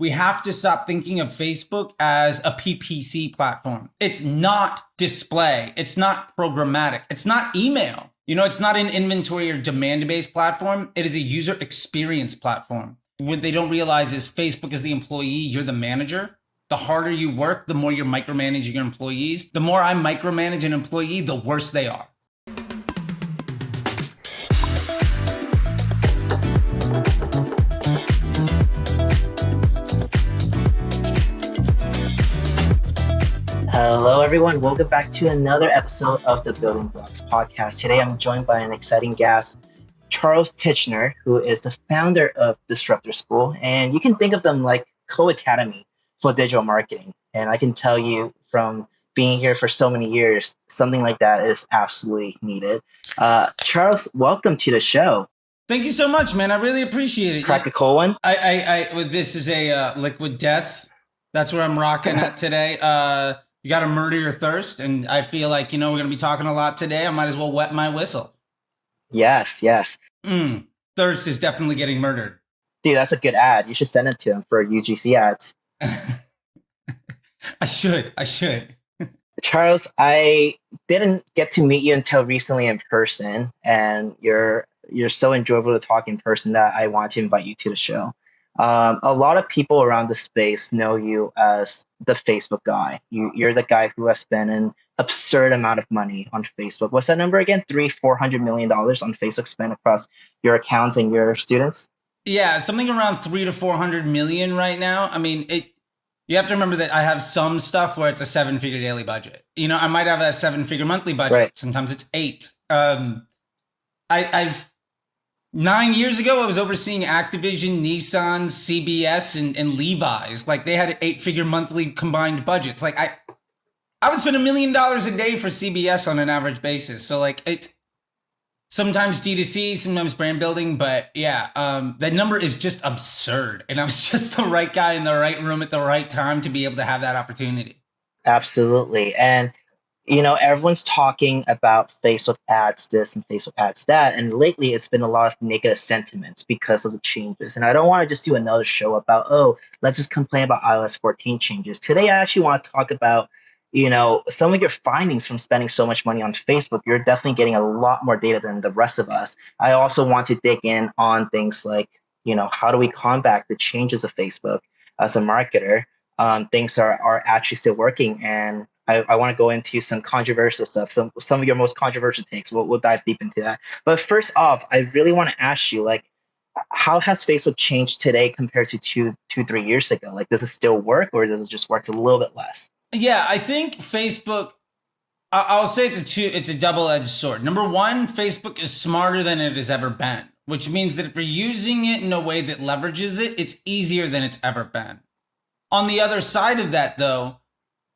we have to stop thinking of Facebook as a PPC platform. It's not display. It's not programmatic. It's not email. It's not an inventory or demand-based platform. It is a user experience platform. What they don't realize is Facebook is the employee, you're the manager. The harder you work, the more you're micromanaging your employees. The more I micromanage an employee, the worse they are. Hello, everyone. Welcome back to another episode of the Building Blocks podcast. Today, I'm joined by an exciting guest, Charles Tichenor, who is the founder of Disruptor School. And you can think of them like co-academy for digital marketing. And I can tell you from being here for so many years, something like that is absolutely needed. Charles, welcome to the show. Thank you so much, man. I really appreciate it. Crack a cold one? This is a liquid death. That's what I'm rocking at today. You got to murder your thirst. And I feel like, we're going to be talking a lot today. I might as well wet my whistle. Yes. Thirst is definitely getting murdered. Dude, that's a good ad. You should send it to him for UGC ads. I should. Charles, I didn't get to meet you until recently in person. And you're so enjoyable to talk in person that I want to invite you to the show. A lot of people around the space know you as the Facebook guy. You're the guy who has spent an absurd amount of money on Facebook. What's that number again? $400 million on Facebook spent across your accounts and your students? Yeah, something around 300 to 400 million right now. I mean, you have to remember that I have some stuff where it's a 7-figure daily budget. I might have a 7-figure monthly budget. Right. Sometimes it's 8. I've 9 years ago, I was overseeing Activision, Nissan, CBS, and Levi's. Like, they had 8-figure monthly combined budgets. Like, I would spend $1 million a day for CBS on an average basis. So, like, it sometimes D2C, sometimes brand building. But yeah, that number is just absurd. And I was just the right guy in the right room at the right time to be able to have that opportunity. Absolutely. And everyone's talking about Facebook ads this and Facebook ads that. And lately, it's been a lot of negative sentiments because of the changes. And I don't want to just do another show about, let's just complain about iOS 14 changes. Today, I actually want to talk about, some of your findings from spending so much money on Facebook. You're definitely getting a lot more data than the rest of us. I also want to dig in on things like, how do we combat the changes of Facebook as a marketer? Things are actually still working. And I want to go into some controversial stuff, some of your most controversial takes. We'll dive deep into that. But first off, I really want to ask you, how has Facebook changed today compared to 3 years ago? Like, does it still work, or does it just work a little bit less? Yeah, I think Facebook, I'll say it's a double-edged sword. Number one, Facebook is smarter than it has ever been, which means that if you're using it in a way that leverages it, it's easier than it's ever been. On the other side of that, though,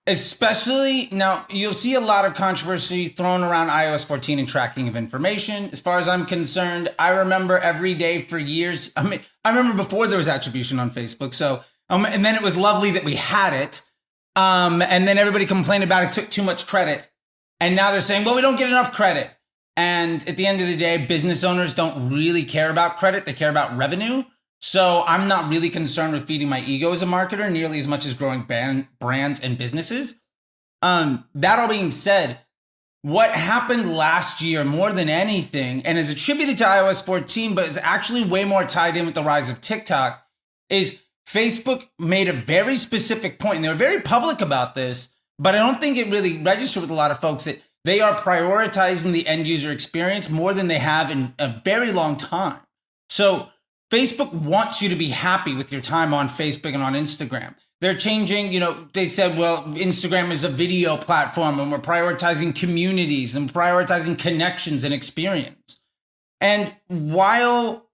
especially now, you'll see a lot of controversy thrown around iOS 14 and tracking of information. As far as I'm concerned, I remember every day for years. I remember before there was attribution on Facebook. So, and then it was lovely that we had it. And then everybody complained about it, took too much credit. And now they're saying, well, we don't get enough credit. And at the end of the day, business owners don't really care about credit. They care about revenue. So I'm not really concerned with feeding my ego as a marketer nearly as much as growing brands and businesses. That all being said, what happened last year more than anything, and is attributed to iOS 14, but is actually way more tied in with the rise of TikTok, is Facebook made a very specific point, and they were very public about this, but I don't think it really registered with a lot of folks that they are prioritizing the end user experience more than they have in a very long time. So Facebook wants you to be happy with your time on Facebook and on Instagram. They're changing, they said, well, Instagram is a video platform and we're prioritizing communities and prioritizing connections and experience. And while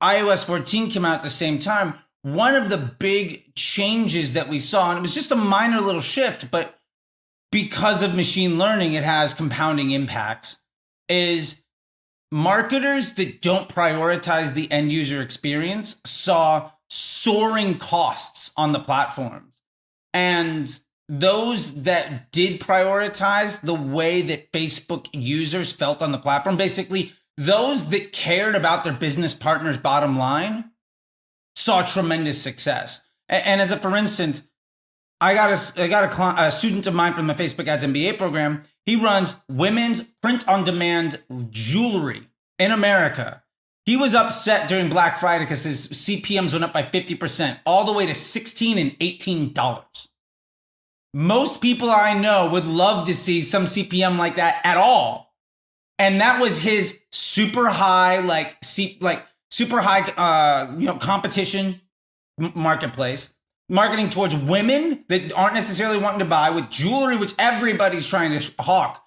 iOS 14 came out at the same time, one of the big changes that we saw, and it was just a minor little shift, but because of machine learning, it has compounding impacts, is marketers that don't prioritize the end user experience saw soaring costs on the platforms. And those that did prioritize the way that Facebook users felt on the platform, basically those that cared about their business partner's bottom line, saw tremendous success. And as a for instance, I got a student of mine from the Facebook Ads MBA program. He runs women's print-on-demand jewelry in America. He was upset during Black Friday because his CPMs went up by 50%, all the way to $16 and $18. Most people I know would love to see some CPM like that at all. And that was his super high, competition marketplace, marketing towards women that aren't necessarily wanting to buy, with jewelry, which everybody's trying to hawk.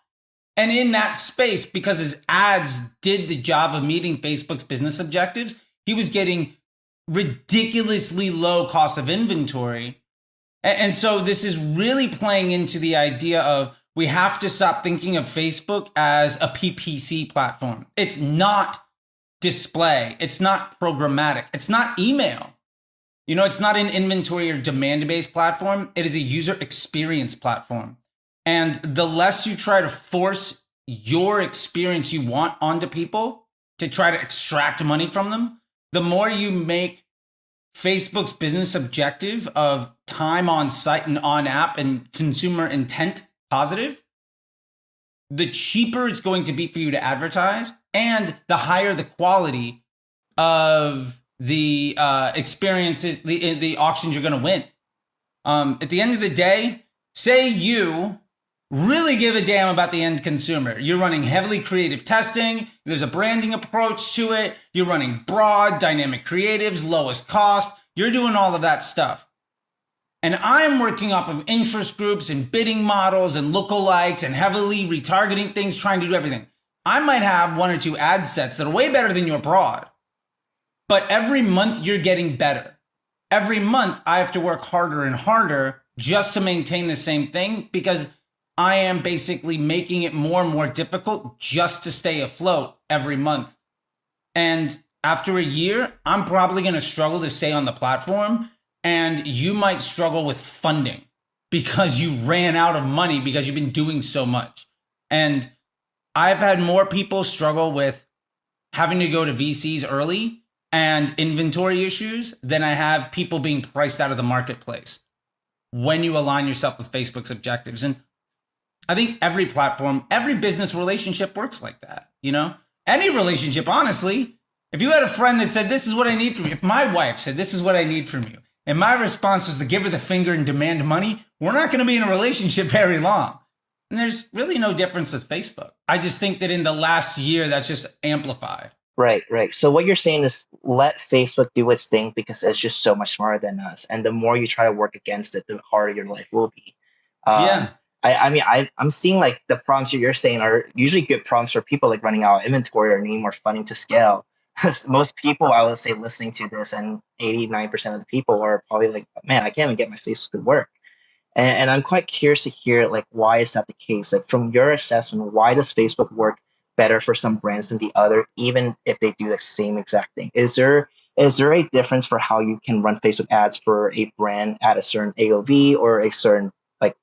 And in that space, because his ads did the job of meeting Facebook's business objectives, he was getting ridiculously low cost of inventory. And so this is really playing into the idea of we have to stop thinking of Facebook as a PPC platform. It's not display. It's not programmatic. It's not email. It's not an inventory or demand-based platform. It is a user experience platform. And the less you try to force your experience you want onto people to try to extract money from them, the more you make Facebook's business objective of time on site and on app and consumer intent positive, the cheaper it's going to be for you to advertise, and the higher the quality of the experiences, the auctions you're going to win. At the end of the day, say you really give a damn about the end consumer. You're running heavily creative testing. There's a branding approach to it. You're running broad, dynamic creatives, lowest cost. You're doing all of that stuff. And I'm working off of interest groups and bidding models and lookalikes and heavily retargeting things, trying to do everything. I might have one or two ad sets that are way better than your broad. But every month you're getting better. Every month I have to work harder and harder just to maintain the same thing, because I am basically making it more and more difficult just to stay afloat every month. And after a year, I'm probably going to struggle to stay on the platform, and you might struggle with funding because you ran out of money because you've been doing so much. And I've had more people struggle with having to go to VCs early and inventory issues than I have people being priced out of the marketplace when you align yourself with Facebook's objectives. And I think every platform, every business relationship works like that. Any relationship, honestly. If you had a friend that said, this is what I need from you, if my wife said, this is what I need from you, and my response was to give her the finger and demand money, we're not going to be in a relationship very long. And there's really no difference with Facebook. I just think that in the last year, that's just amplified. Right. So what you're saying is let Facebook do its thing, because it's just so much smarter than us. And the more you try to work against it, the harder your life will be. Yeah. I'm seeing like the prompts you're saying are usually good prompts for people like running out of inventory or needing more funding to scale. Most people, I would say, listening to this, and 89% of the people are probably like, man, I can't even get my Facebook to work. And I'm quite curious to hear, like, why is that the case? Like, from your assessment, why does Facebook work better for some brands than the other, even if they do the same exact thing? Is there a difference for how you can run Facebook ads for a brand at a certain AOV or a certain like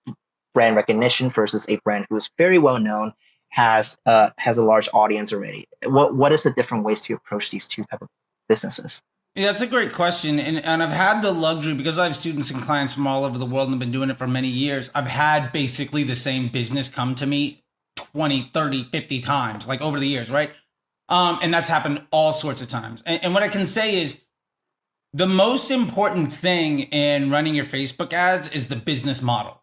brand recognition versus a brand who is very well known, has a large audience already? What is the different ways to approach these two type of businesses? Yeah, that's a great question. And I've had the luxury, because I have students and clients from all over the world and have been doing it for many years. I've had basically the same business come to me 20, 30, 50 times, like over the years, right? And that's happened all sorts of times. And what I can say is the most important thing in running your Facebook ads is the business model.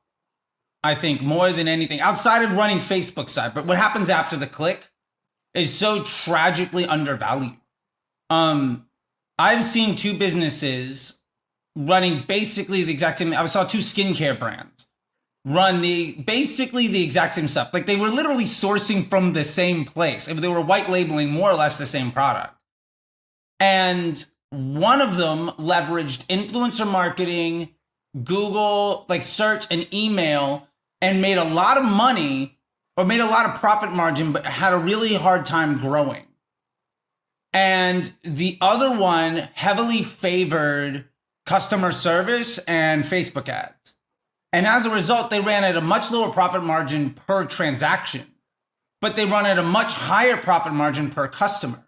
I think more than anything, outside of running Facebook side, but what happens after the click is so tragically undervalued. I've seen two businesses running basically the exact same. I saw two skincare brands run basically the exact same stuff. Like they were literally sourcing from the same place. If they were white labeling more or less the same product. And one of them leveraged influencer marketing, Google, like search and email, and made a lot of money or made a lot of profit margin, but had a really hard time growing. And the other one heavily favored customer service and Facebook ads. And as a result, they ran at a much lower profit margin per transaction, but they run at a much higher profit margin per customer.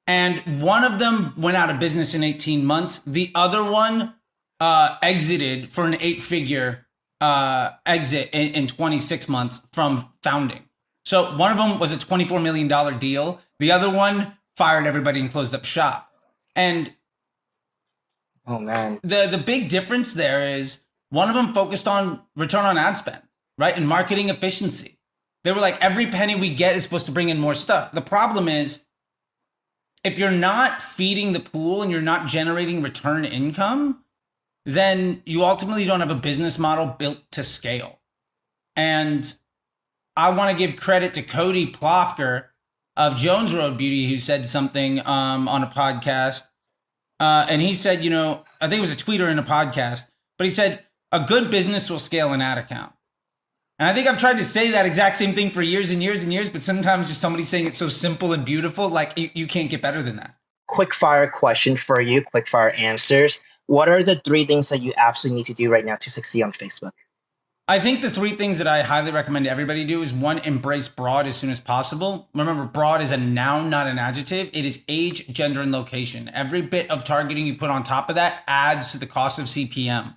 And one of them went out of business in 18 months. The other one exited for an 8-figure exit in 26 months from founding. So one of them was a $24 million deal. The other one fired everybody and closed up shop. And Oh man. the big difference there is one of them focused on return on ad spend, right? And marketing efficiency. They were like, every penny we get is supposed to bring in more stuff. The problem is, if you're not feeding the pool and you're not generating return income, then you ultimately don't have a business model built to scale. And I want to give credit to Cody Plofker of Jones Road Beauty, who said something on a podcast. And he said, I think it was a tweet or in a podcast, but he said, a good business will scale an ad account. And I think I've tried to say that exact same thing for years and years and years, but sometimes just somebody saying it's so simple and beautiful, like you can't get better than that. Quick fire question for you, quick fire answers. What are the 3 things that you absolutely need to do right now to succeed on Facebook? I think the 3 things that I highly recommend everybody do is 1, embrace broad as soon as possible. Remember, broad is a noun, not an adjective. It is age, gender, and location. Every bit of targeting you put on top of that adds to the cost of CPM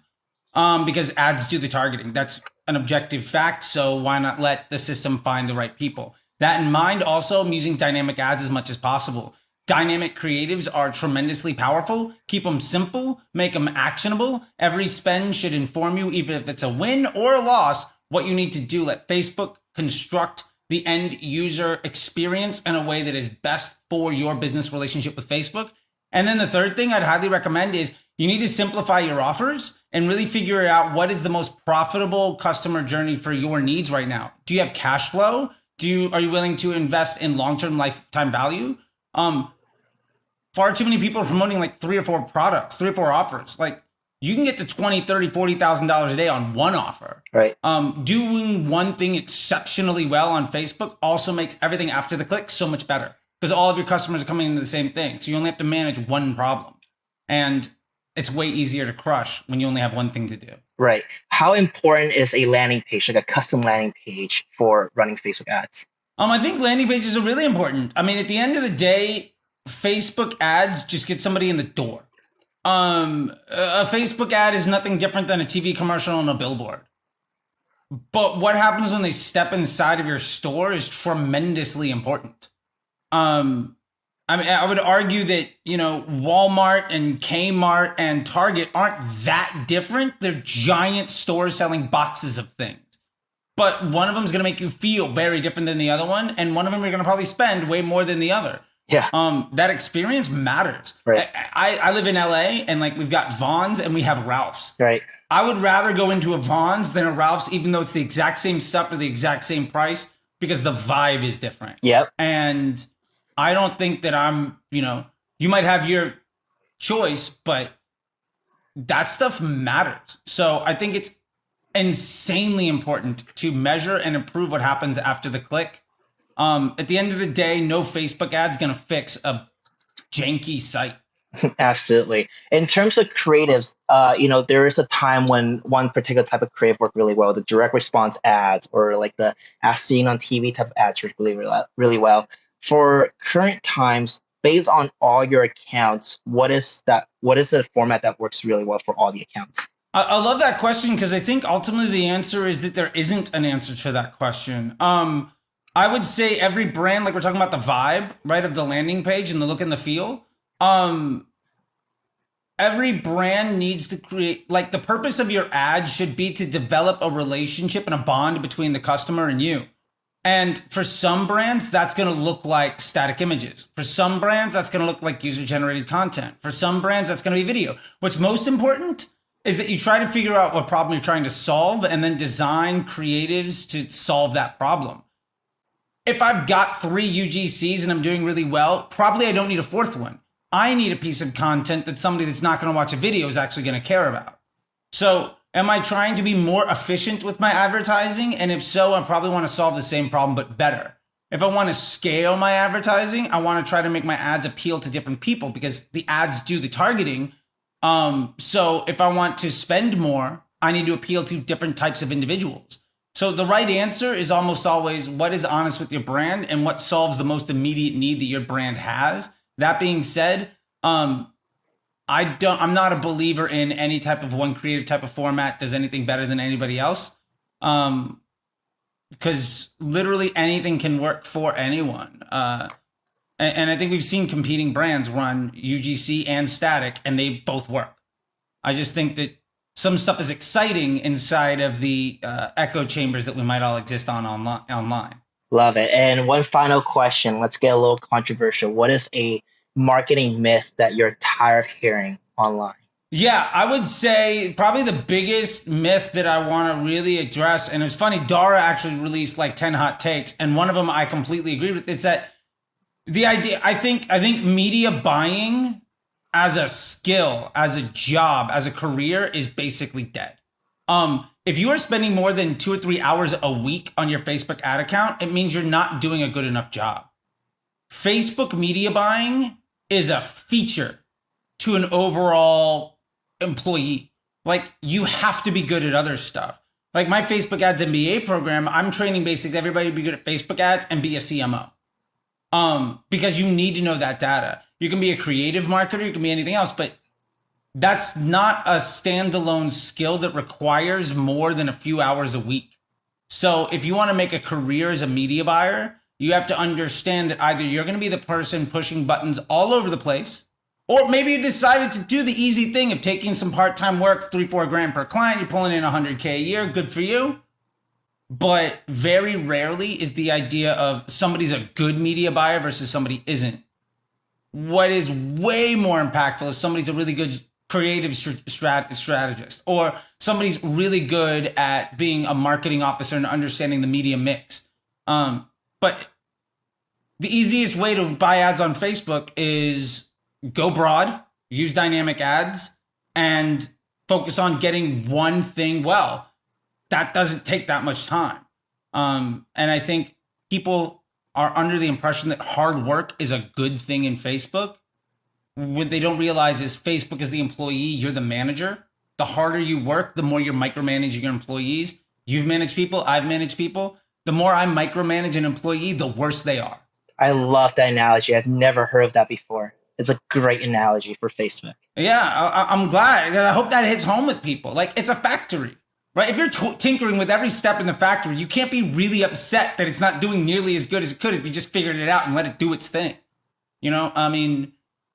because ads do the targeting. That's an objective fact. So why not let the system find the right people? That in mind, also, I'm using dynamic ads as much as possible. Dynamic creatives are tremendously powerful. Keep them simple, make them actionable. Every spend should inform you, even if it's a win or a loss, what you need to do. Let Facebook construct the end user experience in a way that is best for your business relationship with Facebook. And then the third thing I'd highly recommend is you need to simplify your offers and really figure out what is the most profitable customer journey for your needs right now. Do you have cash flow? Are you willing to invest in long-term lifetime value? Far too many people are promoting like 3 or 4 products, 3 or 4 offers. Like you can get to $20,000, $30,000, $40,000 a day on one offer. Right. Doing one thing exceptionally well on Facebook also makes everything after the click so much better because all of your customers are coming into the same thing. So you only have to manage one problem. And it's way easier to crush when you only have one thing to do. Right. How important is a landing page, like a custom landing page for running Facebook ads? I think landing pages are really important. I mean, at the end of the day, Facebook ads just get somebody in the door. A Facebook ad is nothing different than a TV commercial on a billboard. But what happens when they step inside of your store is tremendously important. I would argue that, Walmart and Kmart and Target aren't that different. They're giant stores selling boxes of things. But one of them is going to make you feel very different than the other one. And one of them you're going to probably spend way more than the other. Yeah. That experience matters. Right. I live in LA and we've got Vons and we have Ralph's. Right. I would rather go into a Vons than a Ralph's, even though it's the exact same stuff for the exact same price, because the vibe is different. Yep. And I don't think that you might have your choice, but that stuff matters. So I think it's insanely important to measure and improve what happens after the click. At the end of the day, no Facebook ad's going to fix a janky site. Absolutely. In terms of creatives, there is a time when one particular type of creative worked really well, the direct response ads or like the as seen on TV type of ads work really well. For current times, based on all your accounts, what is the format that works really well for all the accounts? I love that question because I think ultimately the answer is that there isn't an answer to that question. I would say every brand, like we're talking about the vibe, right, of the landing page and the look and the feel. Every brand needs to create, the purpose of your ad should be to develop a relationship and a bond between the customer and you. And for some brands, that's going to look like static images. For some brands, that's going to look like user-generated content. For some brands, that's going to be video. What's most important is that you try to figure out what problem you're trying to solve and then design creatives to solve that problem. If I've got 3 UGCs and I'm doing really well, probably I don't need a 4th one. I need a piece of content that somebody that's not going to watch a video is actually going to care about. So am I trying to be more efficient with my advertising? And if so, I probably want to solve the same problem, but better. If I want to scale my advertising, I want to try to make my ads appeal to different people because the ads do the targeting. So if I want to spend more, I need to appeal to different types of individuals. So the right answer is almost always what is honest with your brand and what solves the most immediate need that your brand has. That being said, I I'm not a believer in any type of one creative type of format does anything better than anybody else. Because literally anything can work for anyone. And I think we've seen competing brands run UGC and static, and they both work. I just think that some stuff is exciting inside of the echo chambers that we might all exist on online. Love it. And one final question. Let's get a little controversial. What is a marketing myth that you're tired of hearing online? Yeah, I would say probably the biggest myth that I want to really address, and it's funny, Dara actually released like 10 hot takes, and one of them I completely agree with. It's that the idea, I think media buying as a skill, as a job, as a career is basically dead. If you are spending more than 2 or 3 hours a week on your Facebook ad account, it means you're not doing a good enough job. Facebook media buying is a feature to an overall employee. Like, you have to be good at other stuff. Like my Facebook ads MBA program, I'm training basically everybody to be good at Facebook ads and be a CMO. Because you need to know that data. You can be a creative marketer, you can be anything else, but that's not a standalone skill that requires more than a few hours a week. So if you want to make a career as a media buyer, you have to understand that either you're going to be the person pushing buttons all over the place, or maybe you decided to do the easy thing of taking some part-time work, 3-4 grand per client, you're pulling in 100K a year, good for you. But very rarely is the idea of somebody's a good media buyer versus somebody isn't. What is way more impactful is somebody's a really good creative strategist, or somebody's really good at being a marketing officer and understanding the media mix. But the easiest way to buy ads on Facebook is go broad, use dynamic ads, and focus on getting one thing well. That doesn't take that much time. And I think people are under the impression that hard work is a good thing in Facebook. What they don't realize is Facebook is the employee, you're the manager. The harder you work, the more you're micromanaging your employees. You've managed people, I've managed people. The more I micromanage an employee, the worse they are. I love that analogy. I've never heard of that before. It's a great analogy for Facebook. Yeah, I'm glad. I hope that hits home with people. Like, it's a factory, right? If you're tinkering with every step in the factory, you can't be really upset that it's not doing nearly as good as it could if you just figured it out and let it do its thing. You know, I mean,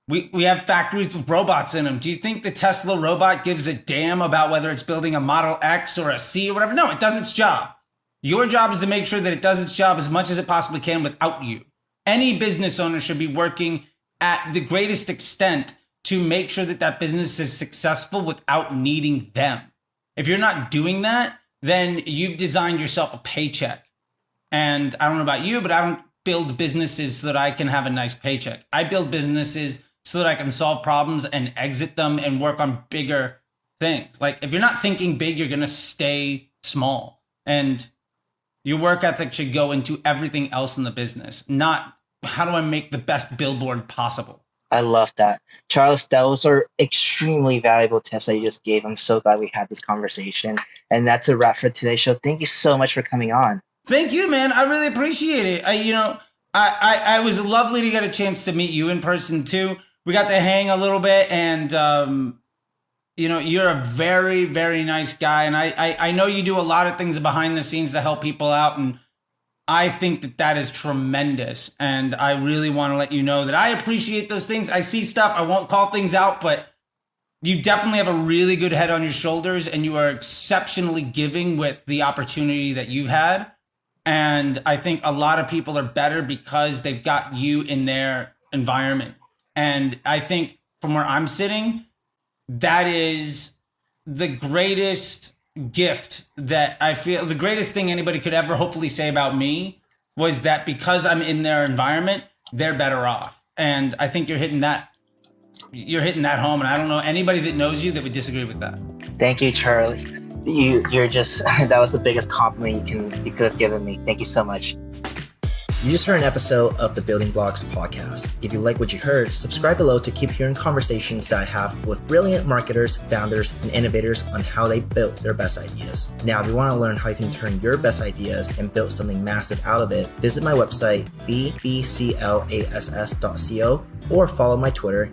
we have factories with robots in them. Do you think the Tesla robot gives a damn about whether it's building a Model X or a C or whatever? No, it does its job. Your job is to make sure that it does its job as much as it possibly can without you. Any business owner should be working at the greatest extent to make sure that that business is successful without needing them. If you're not doing that, then you've designed yourself a paycheck. And I don't know about you, but I don't build businesses so that I can have a nice paycheck. I build businesses so that I can solve problems and exit them and work on bigger things. Like, if you're not thinking big, you're going to stay small. And your work ethic should go into everything else in the business, not how do I make the best billboard possible. I love that. Charles, those are extremely valuable tips that you just gave. I'm so glad we had this conversation. And that's a wrap for today's show. Thank you so much for coming on. Thank you, man. I really appreciate it. I was lovely to get a chance to meet you in person too. We got to hang a little bit, and you're a very, very nice guy. And I know you do a lot of things behind the scenes to help people out, and I think that is tremendous. And I really want to let you know that I appreciate those things. I see stuff, I won't call things out, but you definitely have a really good head on your shoulders, and you are exceptionally giving with the opportunity that you've had. And I think a lot of people are better because they've got you in their environment. And I think from where I'm sitting, that is the greatest gift that I feel, the greatest thing anybody could ever hopefully say about me was that because I'm in their environment, they're better off. And I think you're hitting that home. And I don't know anybody that knows you that would disagree with that. Thank you, Charlie. You're just, that was the biggest compliment you could have given me. Thank you so much. You just heard an episode of the Building Blocks podcast. If you like what you heard, subscribe below to keep hearing conversations that I have with brilliant marketers, founders, and innovators on how they built their best ideas. Now, if you want to learn how you can turn your best ideas and build something massive out of it, visit my website, bbclass.co, or follow my Twitter